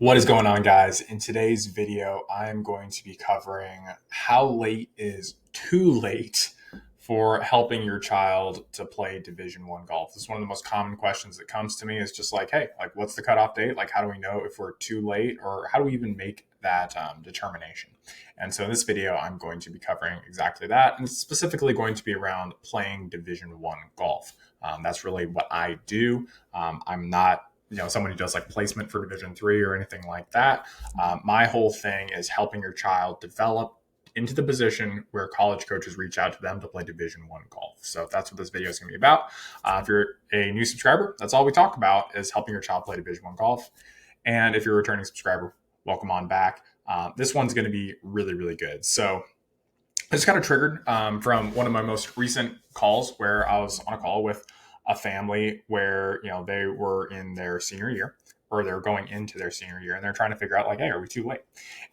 What is going on, guys? In today's video, I'm going to be covering how late is too late for helping your child to play Division One golf. This is one of the most common questions that comes to me is just like, hey, like what's the cutoff date? Like, how do we know if we're too late, or how do we even make that determination? And so in this video, I'm going to be covering exactly that, and specifically going to be around playing Division One golf. That's really what I do. I'm not someone who does like placement for Division 3 or anything like that. My whole thing is helping your child develop into the position where college coaches reach out to them to play Division 1 golf. So that's what this video is going to be about. If you're a new subscriber, that's all we talk about is helping your child play Division 1 golf. And if you're a returning subscriber, welcome on back. This one's going to be really, really good. So it's kind of triggered from one of my most recent calls where I was on a call with a family where, they were in their senior year, or they're going into their senior year, and they're trying to figure out like, hey, are we too late?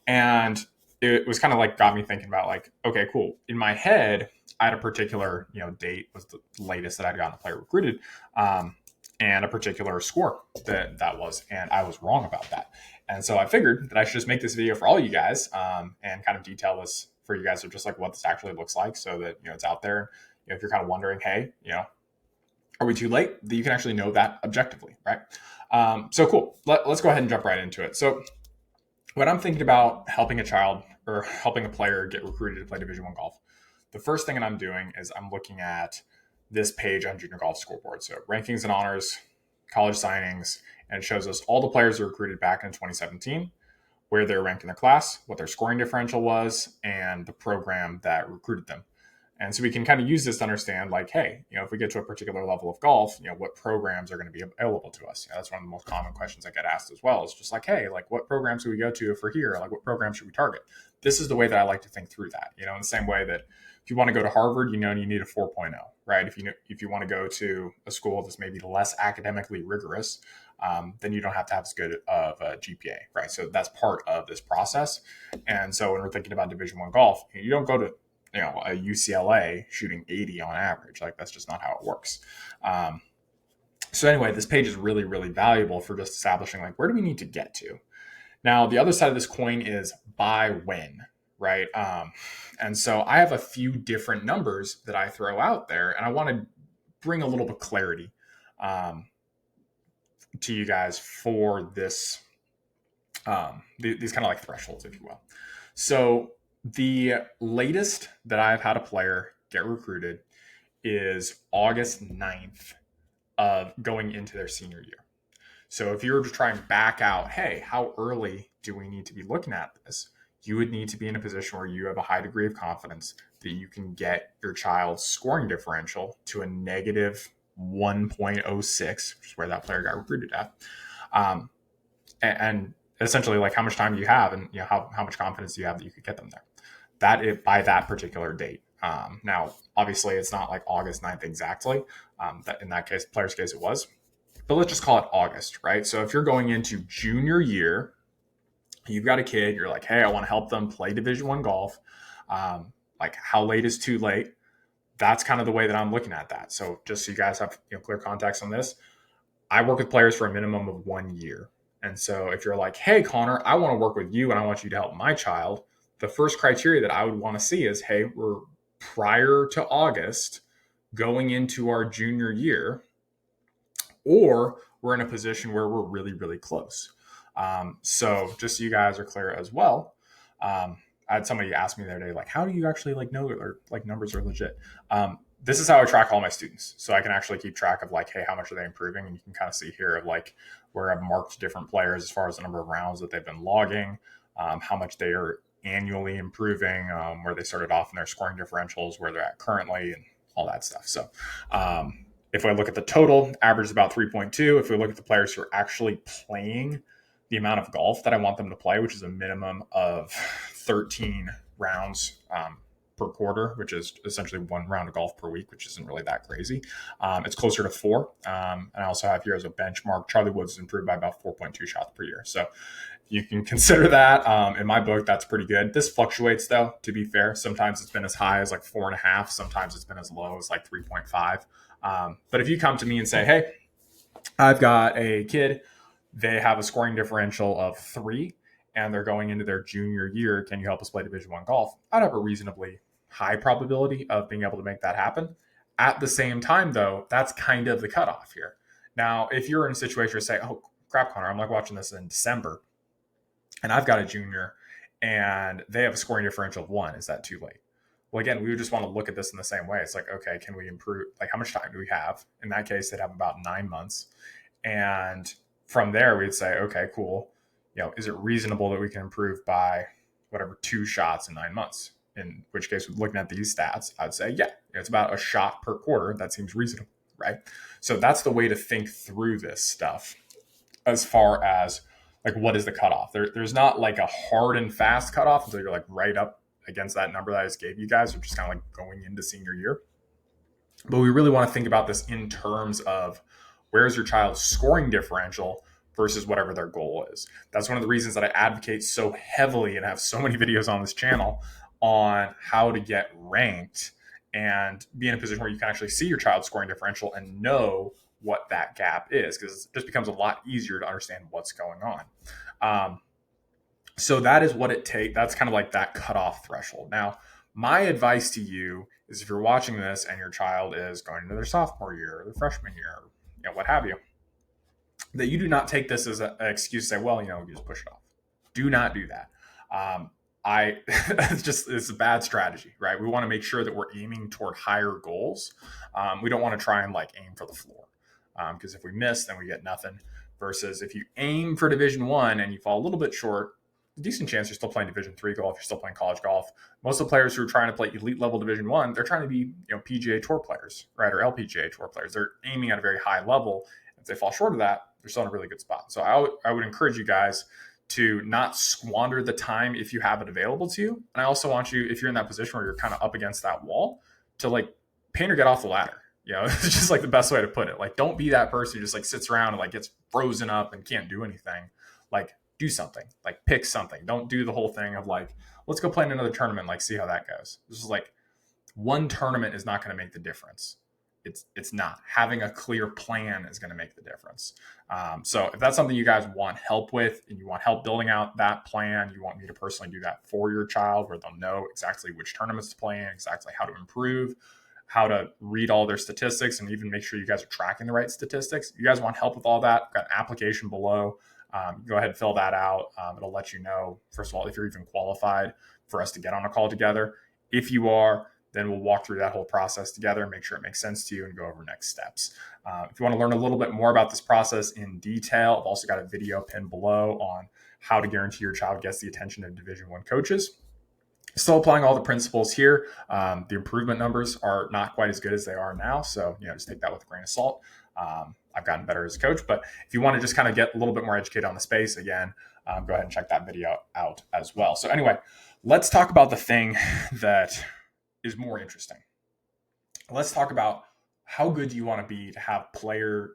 And it was kind of like got me thinking about like, okay, cool. In my head, I had a particular, date was the latest that I'd gotten a player recruited, and a particular score that was, and I was wrong about that. And so I figured that I should just make this video for all you guys, and kind of detail this for you guys of just like what this actually looks like, so that, it's out there. If you're kind of wondering, hey, are we too late? That you can actually know that objectively, right? So cool. Let's go ahead and jump right into it. So when I'm thinking about helping a child or helping a player get recruited to play Division 1 golf, the first thing that I'm doing is I'm looking at this page on Junior Golf Scoreboard. So rankings and honors, college signings, and it shows us all the players who were recruited back in 2017, where they're ranked in their class, what their scoring differential was, and the program that recruited them. And so we can kind of use this to understand like, hey, if we get to a particular level of golf, what programs are going to be available to us? That's one of the most common questions I get asked as well. It's just like, hey, like what programs should we go to if we're here? Like what programs should we target? This is the way that I like to think through that, in the same way that if you want to go to Harvard, you need a 4.0, right? If you want to go to a school that's maybe less academically rigorous, then you don't have to have as good of a GPA, right? So that's part of this process. And so when we're thinking about Division 1 golf, you don't go to a UCLA shooting 80 on average. Like that's just not how it works. So anyway, this page is really, really valuable for just establishing like, where do we need to get to? Now, the other side of this coin is by when, right? And so I have a few different numbers that I throw out there, and I want to bring a little bit of clarity to you guys for this, these kind of like thresholds, if you will. So the latest that I've had a player get recruited is August 9th of going into their senior year. So if you were to try and back out, hey, how early do we need to be looking at this? You would need to be in a position where you have a high degree of confidence that you can get your child's scoring differential to a negative 1.06, which is where that player got recruited at. And essentially like how much time do you have, and how much confidence do you have that you could get them there by that particular date. Now, obviously it's not like August 9th exactly. That in that case, player's case it was, but let's just call it August, right? So if you're going into junior year, you've got a kid, you're like, hey, I want to help them play Division 1 golf. Like how late is too late? That's kind of the way that I'm looking at that. So just so you guys have clear context on this, I work with players for a minimum of 1 year. And so if you're like, hey, Connor, I want to work with you and I want you to help my child, the first criteria that I would want to see is, hey, we're prior to August going into our junior year, or we're in a position where we're really, really close. So just so you guys are clear as well, I had somebody ask me the other day, like, how do you actually like know or like numbers are legit? This is how I track all my students. So I can actually keep track of like, hey, how much are they improving? And you can kind of see here of like where I've marked different players as far as the number of rounds that they've been logging, how much they are annually improving, where they started off in their scoring differentials, where they're at currently, and all that stuff. So if I look at the total, average is about 3.2. If we look at the players who are actually playing the amount of golf that I want them to play, which is a minimum of 13 rounds per quarter, which is essentially 1 round of golf per week, which isn't really that crazy. It's closer to 4. And I also have here as a benchmark, Charlie Woods has improved by about 4.2 shots per year. So you can consider that. In my book, that's pretty good. This fluctuates though, to be fair. Sometimes it's been as high as like 4.5. Sometimes it's been as low as like 3.5. But if you come to me and say, hey, I've got a kid they have a scoring differential of 3 and they're going into their junior year. Can you help us play Division One golf? I'd have a reasonably high probability of being able to make that happen. At the same time, though, that's kind of the cutoff here. Now, if you're in a situation where say, oh, crap, Connor, I'm like watching this in December and I've got a junior and they have a scoring differential of 1, is that too late? Well, again, we would just want to look at this in the same way. It's like, okay, can we improve? Like, how much time do we have? In that case, they'd have about 9 months. And from there, we'd say, okay, cool. Is it reasonable that we can improve by whatever 2 shots in 9 months? In which case, looking at these stats, I'd say, yeah, it's about a shot per quarter. That seems reasonable, right? So that's the way to think through this stuff as far as like, what is the cutoff? There's not like a hard and fast cutoff until you're like right up against that number that I just gave you guys, which is kind of like going into senior year. But we really want to think about this in terms of where's your child's scoring differential versus whatever their goal is. That's one of the reasons that I advocate so heavily and have so many videos on this channel on how to get ranked and be in a position where you can actually see your child's scoring differential and know what that gap is, because it just becomes a lot easier to understand what's going on. So that is what it takes. That's kind of like that cutoff threshold. Now, my advice to you is if you're watching this and your child is going into their sophomore year or their freshman year, what have you, that you do not take this as an excuse to say, well, you just push it off. Do not do that. It's a bad strategy, right? We want to make sure that we're aiming toward higher goals. We don't want to try and like aim for the floor, because if we miss, then we get nothing. Versus if you aim for Division One and you fall a little bit short, decent chance you're still playing Division III golf. You're still playing college golf. Most of the players who are trying to play elite level Division One, they're trying to be PGA Tour players, right, or LPGA Tour players. They're aiming at a very high level. If they fall short of that, they're still in a really good spot. So I would encourage you guys to not squander the time if you have it available to you. And I also want you, if you're in that position where you're kind of up against that wall, to like paint or get off the ladder. It's just like the best way to put it. Like, don't be that person who just like sits around and like gets frozen up and can't do anything. Like, do something, like pick something. Don't do the whole thing of like, let's go play in another tournament, like see how that goes. This is like, one tournament is not going to make the difference. It's not. Having a clear plan is going to make the difference. So if that's something you guys want help with and you want help building out that plan, you want me to personally do that for your child where they'll know exactly which tournaments to play in, exactly how to improve, how to read all their statistics, and even make sure you guys are tracking the right statistics. If you guys want help with all that, I've got an application below. Go ahead and fill that out. It'll let you know, first of all, if you're even qualified for us to get on a call together. If you are, then we'll walk through that whole process together and make sure it makes sense to you and go over next steps. If you want to learn a little bit more about this process in detail, I've also got a video pinned below on how to guarantee your child gets the attention of Division I coaches. Still applying all the principles here. The improvement numbers are not quite as good as they are now. So, just take that with a grain of salt. I've gotten better as a coach, but if you want to just kind of get a little bit more educated on the space, again, go ahead and check that video out as well. So anyway, let's talk about the thing that is more interesting. Let's talk about how good do you want to be to have to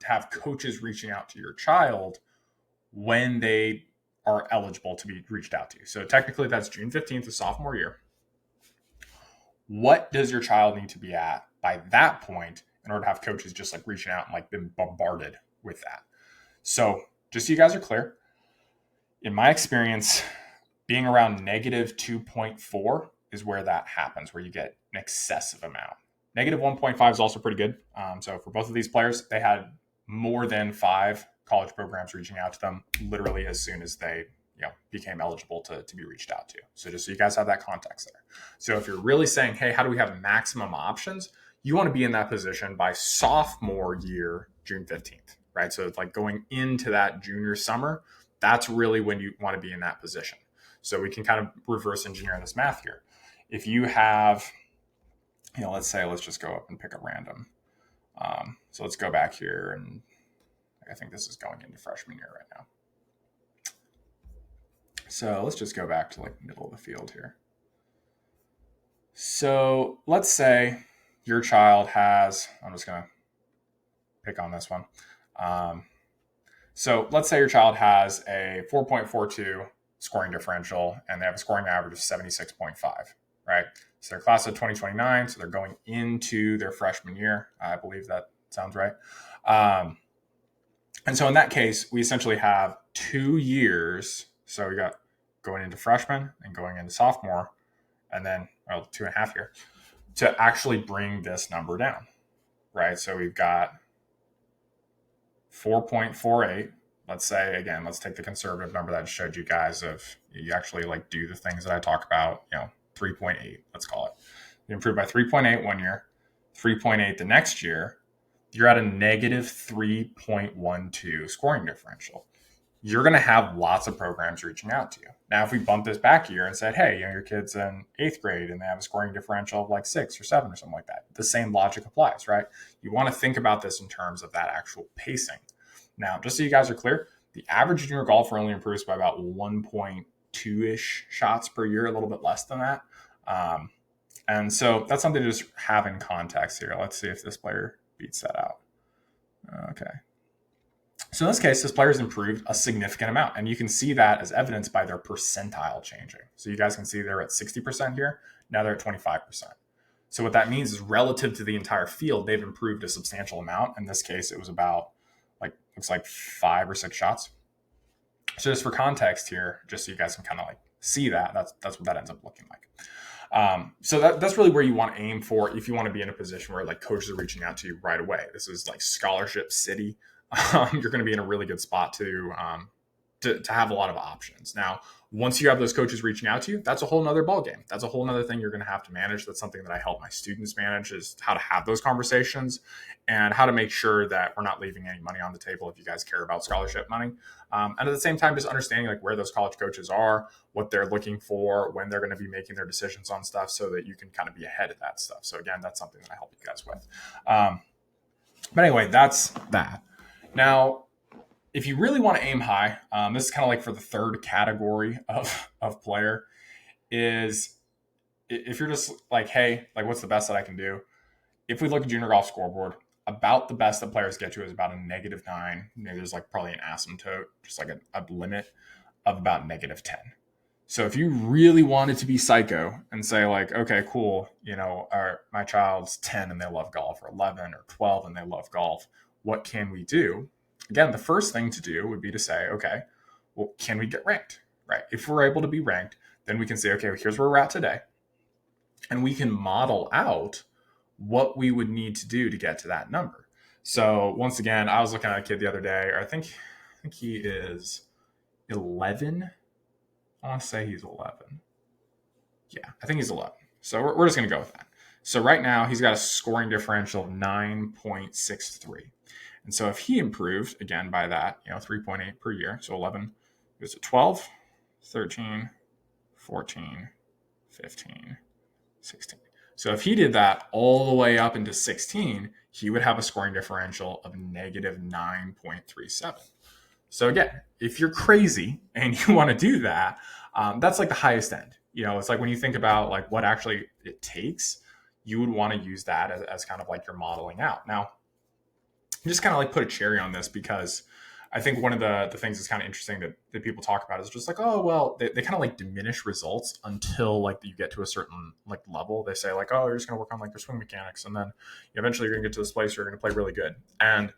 have coaches reaching out to your child when they are eligible to be reached out to. So technically that's June 15th of sophomore year. What does your child need to be at by that point in order to have coaches just like reaching out and like been bombarded with that? So just so you guys are clear, in my experience, being around negative 2.4 is where that happens, where you get an excessive amount. Negative 1.5 is also pretty good. So for both of these players, they had more than 5 college programs reaching out to them literally as soon as they became eligible to be reached out to. So just so you guys have that context there. So if you're really saying, hey, how do we have maximum options? You want to be in that position by sophomore year, June 15th, right? So it's like going into that junior summer, that's really when you want to be in that position. So we can kind of reverse engineer this math here. If you have, let's just go up and pick a random. So let's go back here, and I think this is going into freshman year right now. So let's just go back to like middle of the field here. So let's say your child has, I'm just going to pick on this one. So let's say your child has a 4.42 scoring differential and they have a scoring average of 76.5, right? So they're class of 2029. So they're going into their freshman year. I believe that sounds right. And so in that case, we essentially have 2 years. So we got going into freshman and going into sophomore, and then, well, 2.5 years to actually bring this number down, right? So we've got 4.48. Let's say, again, let's take the conservative number that I showed you guys of you actually like do the things that I talk about, 3.8, let's call it. You improve by 3.8 one year, 3.8 the next year, you're at a negative 3.12 scoring differential. You're going to have lots of programs reaching out to you. Now, if we bump this back a year and said, hey, your kid's in 8th grade and they have a scoring differential of like 6 or 7 or something like that, the same logic applies, right? You want to think about this in terms of that actual pacing. Now, just so you guys are clear, the average junior golfer only improves by about 1.2-ish shots per year, a little bit less than that. And so that's something to just have in context here. Let's see if this player beats that out. Okay. So in this case, this player's improved a significant amount. And you can see that as evidenced by their percentile changing. So you guys can see they're at 60% here. Now they're at 25%. So what that means is relative to the entire field, they've improved a substantial amount. In this case, it was about looks like 5 or 6 shots. So just for context here, just so you guys can kind of like see that, that's what that ends up looking like. So that's really where you want to aim for if you want to be in a position where like coaches are reaching out to you right away. This is like scholarship city. You're going to be in a really good spot to have a lot of options. Now, once you have those coaches reaching out to you, that's a whole nother ballgame. That's a whole nother thing you're going to have to manage. That's something that I help my students manage, is how to have those conversations and how to make sure that we're not leaving any money on the table if you guys care about scholarship money. And at the same time, just understanding like where those college coaches are, what they're looking for, when they're going to be making their decisions on stuff, so that you can kind of be ahead of that stuff. So again, that's something that I help you guys with. But anyway, that's that. Now, if you really want to aim high, this is kind of like for the third category of player, is if you're just like, hey, like what's the best that I can do? If we look at junior golf scoreboard, about the best that players get to is about a -9. Maybe there's like probably an asymptote, just like a limit of about -10. So if you really wanted to be psycho and say like, okay, cool, my child's 10 and they love golf, or 11 or 12 and they love golf, what can we do? Again, the first thing to do would be to say, okay, well, can we get ranked, right? If we're able to be ranked, then we can say, okay, well, here's where we're at today. And we can model out what we would need to do to get to that number. So once again, I was looking at a kid the other day, or I think he is 11. I want to say he's 11. Yeah, I think he's 11. So we're just going to go with that. So right now he's got a scoring differential of 9.63. And so if he improved, again, by that, 3.8 per year, so 11 goes to 12, 13, 14, 15, 16. So if he did that all the way up into 16, he would have a scoring differential of -9.37. So again, if you're crazy and you want to do that, that's like the highest end. It's like when you think about like what actually it takes, you would want to use that as kind of like your modeling out. Now, just kind of like put a cherry on this, because I think one of the things that's kind of interesting that people talk about is just like, oh, well, they kind of like diminish results until like you get to a certain like level. They say like, oh, you're just going to work on like your swing mechanics, and then eventually you're going to get to this place where you're going to play really good. And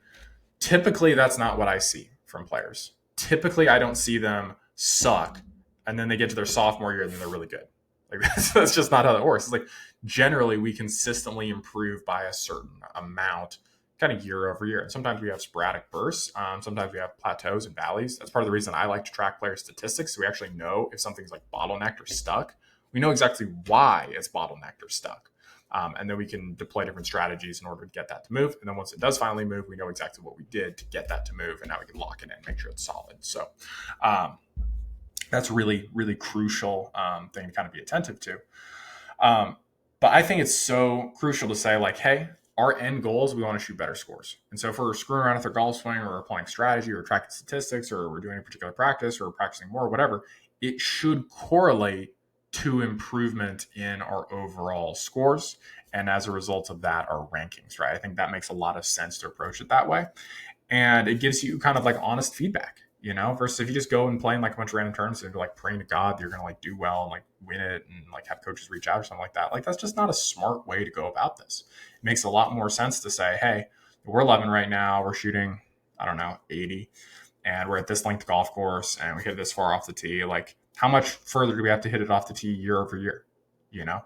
typically that's not what I see from players. Typically I don't see them suck and then they get to their sophomore year and then they're really good. Like that's just not how that works. It's like generally we consistently improve by a certain amount kind of year over year. And sometimes we have sporadic bursts. Sometimes we have plateaus and valleys. That's part of the reason I like to track player statistics. So we actually know if something's like bottlenecked or stuck. We know exactly why it's bottlenecked or stuck. And then we can deploy different strategies in order to get that to move. And then once it does finally move, we know exactly what we did to get that to move. And now we can lock it in, make sure it's solid. So that's really, really crucial thing to kind of be attentive to. But I think it's so crucial to say like, hey, our end goal is we want to shoot better scores. And so if we're screwing around with our golf swing, or we're applying strategy, or tracking statistics, or we're doing a particular practice, or we're practicing more, or whatever, it should correlate to improvement in our overall scores. And as a result of that, our rankings, right? I think that makes a lot of sense to approach it that way. And it gives you kind of like honest feedback, versus if you just go and play in like a bunch of random tournaments and you're like praying to God that you're going to like do well and like win it and like have coaches reach out or something like that. Like that's just not a smart way to go about this. It makes a lot more sense to say, hey, we're 11 right now. We're shooting I don't know, 80, and we're at this length golf course and we hit this far off the tee. Like, how much further do we have to hit it off the tee year over year? You know,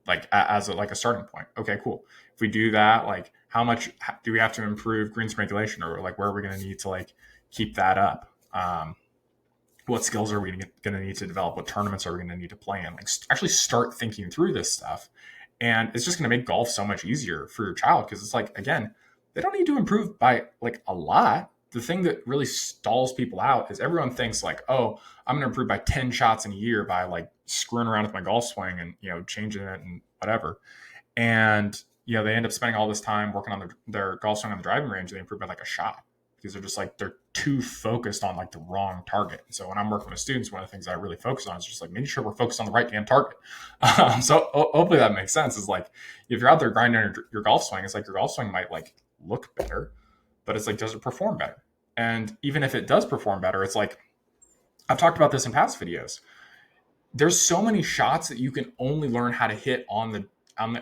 like as like a starting point. Okay, cool. If we do that, like how much do we have to improve greens regulation, or like where are we going to need to like keep that up? What skills are we going to need to develop? What tournaments are we going to need to play in? Like actually start thinking through this stuff. And it's just going to make golf so much easier for your child, because it's like, again, they don't need to improve by like a lot. The thing that really stalls people out is everyone thinks like, oh, I'm going to improve by 10 shots in a year by like screwing around with my golf swing and, changing it and whatever. And, they end up spending all this time working on their golf swing on the driving range. And they improve by like a shot, because they're just like, they're too focused on like the wrong target. So when I'm working with students, one of the things I really focus on is just like making sure we're focused on the right damn target. So hopefully that makes sense. Is like, if you're out there grinding your golf swing, it's like your golf swing might like look better, but it's like, does it perform better? And even if it does perform better, it's like, I've talked about this in past videos. There's so many shots that you can only learn how to hit on the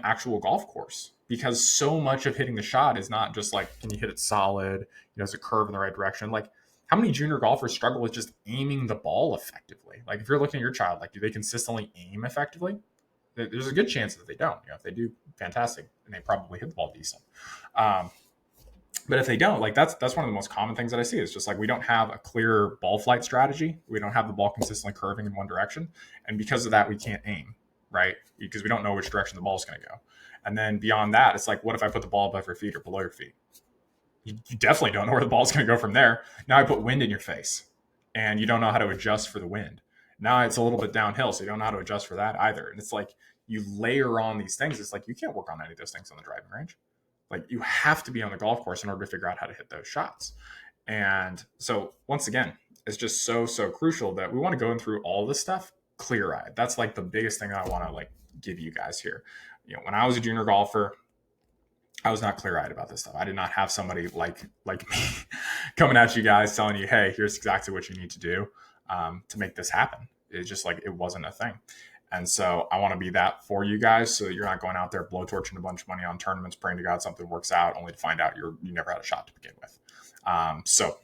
actual golf course, because so much of hitting the shot is not just like, can you hit it solid? Does it curve in the right direction? Like, how many junior golfers struggle with just aiming the ball effectively? Like, if you're looking at your child, like, do they consistently aim effectively? There's a good chance that they don't. If they do, fantastic, and they probably hit the ball decent. But if they don't, like that's one of the most common things that I see is just like, we don't have a clear ball flight strategy. We don't have the ball consistently curving in one direction. And because of that, we can't aim, right? Because we don't know which direction the ball is going to go. And then beyond that, it's like, what if I put the ball above your feet or below your feet? You definitely don't know where the ball is going to go from there. Now I put wind in your face and you don't know how to adjust for the wind. Now it's a little bit downhill, so you don't know how to adjust for that either. And it's like, you layer on these things. It's like, you can't work on any of those things on the driving range. Like, you have to be on the golf course in order to figure out how to hit those shots. And so once again, it's just so crucial that we want to go through all this stuff clear-eyed. That's like the biggest thing that I want to like give you guys here. When I was a junior golfer, I was not clear-eyed about this stuff. I did not have somebody like me coming at you guys telling you, hey, here's exactly what you need to do to make this happen. It's just like, it wasn't a thing. And so I want to be that for you guys, so that you're not going out there blowtorching a bunch of money on tournaments, praying to God something works out, only to find out you never had a shot to begin with. So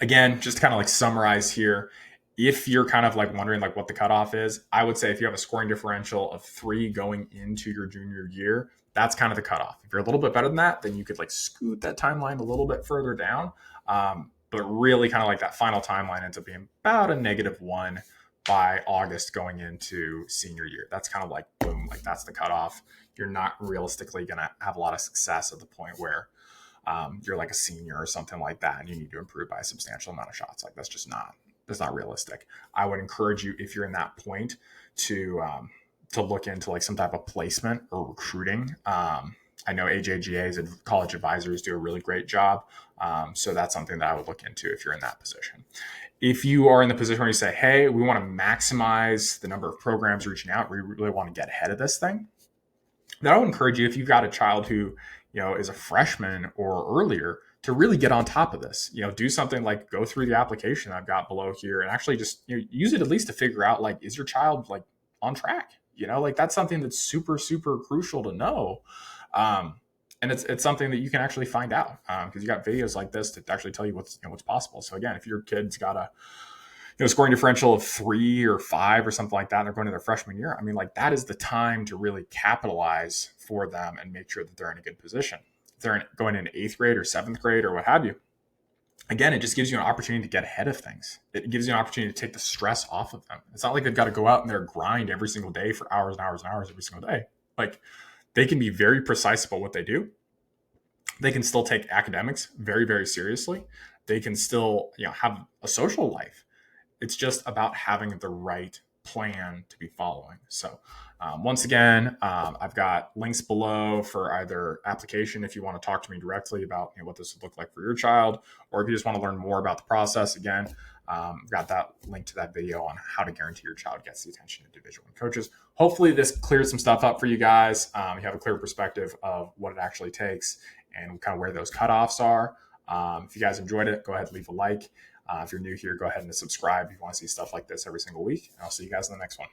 again, just to kind of like summarize here, if you're kind of like wondering like what the cutoff is, I would say if you have a scoring differential of 3 going into your junior year, that's kind of the cutoff. If you're a little bit better than that, then you could like scoot that timeline a little bit further down. But really kind of like that final timeline ends up being about a -1 by August going into senior year. That's kind of like, boom, like that's the cutoff. You're not realistically going to have a lot of success at the point where you're like a senior or something like that, and you need to improve by a substantial amount of shots. Like, that's not realistic. I would encourage you, if you're in that point, to look into like some type of placement or recruiting. I know AJGAs and college advisors do a really great job. So that's something that I would look into if you're in that position. If you are in the position where you say, hey, we want to maximize the number of programs reaching out, we really want to get ahead of this thing, then I would encourage you, if you've got a child who, is a freshman or earlier, to really get on top of this. Do something like go through the application I've got below here and actually just use it at least to figure out, like, is your child like on track? Like, that's something that's super crucial to know. And it's something that you can actually find out because you got videos like this to actually tell you what's possible. So again, if your kid's got a scoring differential of 3 or 5 or something like that, and they're going to their freshman year, I mean, like, that is the time to really capitalize for them and make sure that they're in a good position. If they're going into 8th grade or 7th grade or what have you, again, it just gives you an opportunity to get ahead of things. It gives you an opportunity to take the stress off of them. It's not like they've got to go out and they're grind every single day for hours and hours and hours every single day. Like, they can be very precise about what they do. They can still take academics very seriously. They can still, have a social life. It's just about having the right plan to be following. So once again, I've got links below for either application if you want to talk to me directly about what this would look like for your child, or if you just want to learn more about the process. Again, I've got that link to that video on how to guarantee your child gets the attention of Division I coaches. Hopefully this clears some stuff up for you guys. You have a clear perspective of what it actually takes and kind of where those cutoffs are. If you guys enjoyed it, go ahead and leave a like. If you're new here, go ahead and subscribe if you want to see stuff like this every single week. And I'll see you guys in the next one.